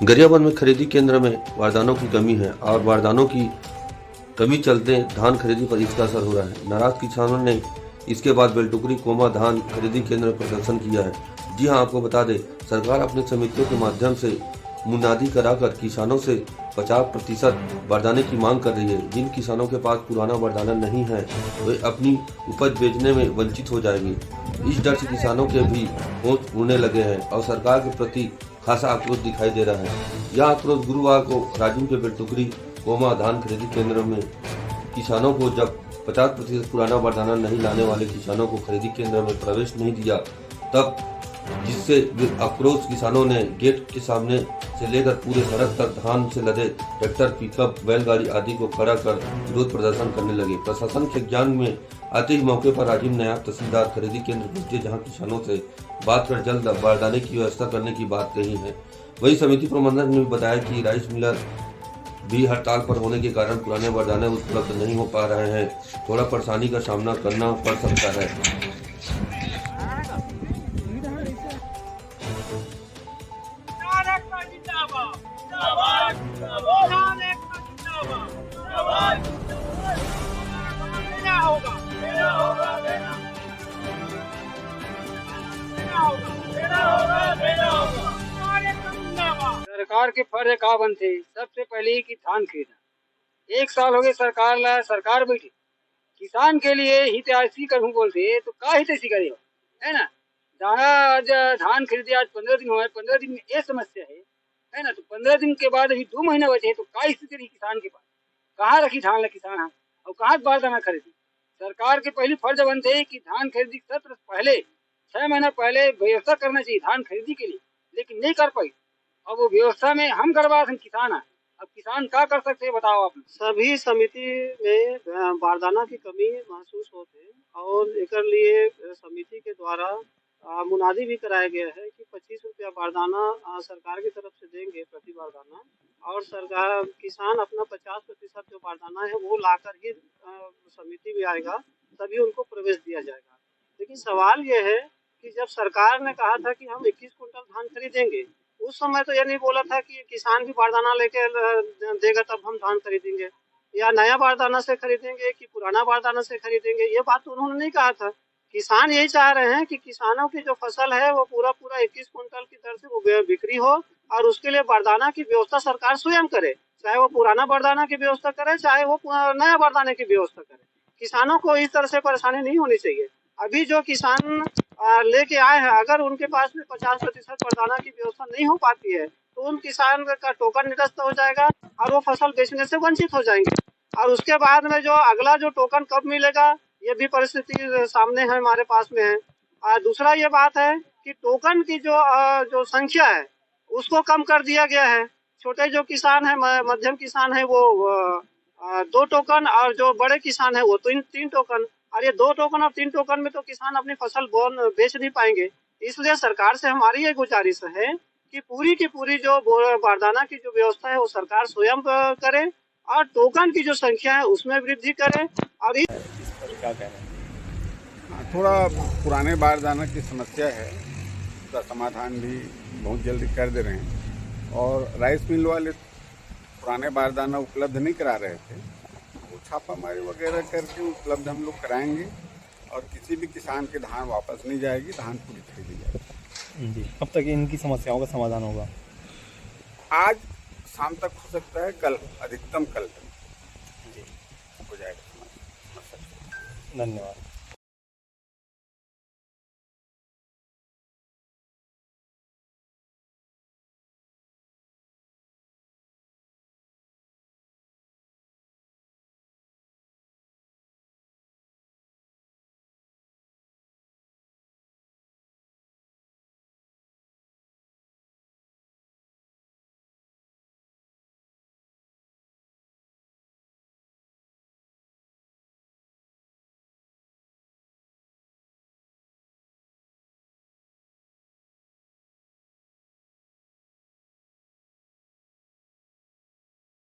गरियाबंद में खरीदी केंद्र में बारदानों की कमी है और बारदानों की कमी चलते धान खरीदी पर इसका असर हो रहा है। नाराज किसानों ने इसके बाद बेलटुकरी कोमा धान खरीदी केंद्र प्रदर्शन किया है। जी हां, आपको बता दें, सरकार अपने समितियों के माध्यम से मुनादी कराकर किसानों से 50% बारदाने की मांग कर रही है। जिन किसानों के पास पुराना बारदाना नहीं है वे अपनी उपज बेचने में वंचित हो जाएंगे। इस डर से किसानों के भी होश उड़ने लगे हैं और सरकार के प्रति खासा आक्रोश दिखाई दे रहा है। यह आक्रोश गुरुवार को राजिम के बेलटुकरी कोमा धान खरीदी केंद्र में किसानों को जब 50% पुराना बारदाना नहीं लाने वाले किसानों को खरीदी केंद्र में प्रवेश नहीं दिया, तब जिससे आक्रोश किसानों ने गेट के सामने से लेकर पूरे सड़क तक धान से लदे ट्रैक्टर, पिकअप, बैलगाड़ी आदि को खड़ा कर विरोध प्रदर्शन करने लगे। प्रशासन के ज्ञान में आते ही मौके पर राजिम नायब तहसीलदार खरीदी केंद्र पहुंचे, जहां किसानों से बात कर जल्द बारदाने की व्यवस्था करने की बात कही है। वही समिति प्रबंधक ने भी बताया कि राइस मिलर भी हड़ताल पर होने के कारण पुराने बारदाने उपलब्ध नहीं हो पा रहे हैं। थोड़ा परेशानी का सामना करना पड़ सकता है। सरकार के फर्ज का बनते सबसे पहले कि धान खरीदा। 1 साल हो गए सरकार बैठी, किसान के लिए हितैषी करूँ बोलते तो का हितैषी करे है ना। आज धान खरीदे, आज 15 दिन हुआ है, 15 दिन में ये समस्या है ना। तो 15 दिन के बाद अभी 2 महीने बचे तो का स्थिति रही किसान के पास, कहाँ रखी धान ला किसान और कहाँ बारदाना खरीदी। सरकार के पहले फर्ज बनते है कि धान खरीदी सत्र पहले 6 महीना पहले व्यवस्था करना चाहिए धान खरीदी के लिए, लेकिन नहीं कर पाई। अब वो व्यवस्था में हम करवा किसान है, अब किसान क्या कर सकते हैं बताओ आप। सभी समिति में बारदाना की कमी महसूस होते और एक लिए समिति के द्वारा मुनादी भी कराया गया है कि 25 रुपया बारदाना सरकार की तरफ से देंगे प्रति बारदाना, और सरकार किसान अपना 50% जो बारदाना है वो लाकर ही समिति में आएगा, तभी उनको प्रवेश दिया जाएगा। लेकिन सवाल ये है कि जब सरकार ने कहा था कि हम 21 कुंटल धान खरीदेंगे, उस समय तो ये नहीं बोला था कि किसान भी बारदाना लेके देगा तब हम धान खरीदेंगे, या नया बारदाना से खरीदेंगे कि पुराना बारदाना से खरीदेंगे, ये बात तो उन्होंने नहीं कहा था। किसान यही चाह रहे हैं कि किसानों की जो फसल है वो पूरा 21 कुंटल की दर से वो बिक्री हो, और उसके लिए बारदाना की व्यवस्था सरकार स्वयं करे, चाहे वो पुराना बारदाना की व्यवस्था करे, चाहे वो नया बारदाने की व्यवस्था करे। किसानों को इस तरह से परेशानी नहीं होनी चाहिए। अभी जो किसान लेके आए हैं, अगर उनके पास में 50% बारदाना की व्यवस्था नहीं हो पाती है तो उन किसान का टोकन निरस्त हो जाएगा और वो फसल बेचने से वंचित हो जाएंगे। और उसके बाद में जो अगला जो टोकन कब मिलेगा, ये भी परिस्थिति सामने है, हमारे पास में है। दूसरा ये बात है कि टोकन की जो संख्या है उसको कम कर दिया गया है। छोटे जो किसान है, मध्यम किसान है, वो 2 टोकन, और जो बड़े किसान है वो 3 टोकन। और ये 2 टोकन और 3 टोकन में तो किसान अपनी फसल बेच नहीं पाएंगे। इसलिए सरकार से हमारी ये गुजारिश है कि पूरी की पूरी जो बारदाना की जो व्यवस्था है वो सरकार स्वयं करे, और टोकन की जो संख्या है उसमें वृद्धि करे। और क्या कह रहे हैं, थोड़ा पुराने बारदाना की समस्या है, उसका समाधान भी बहुत जल्दी कर दे रहे हैं। और राइस मिल वाले पुराने बारदाना उपलब्ध नहीं करा रहे थे, वो छापामारी वगैरह करके उपलब्ध हम लोग कराएंगे, और किसी भी किसान के धान वापस नहीं जाएगी, धान पूरी खरीदी जाएगी जी। कब तक इनकी समस्याओं का समाधान होगा? आज शाम तक हो सकता है, कल अधिकतम कल तक जी हो जाएगा। धन्यवाद।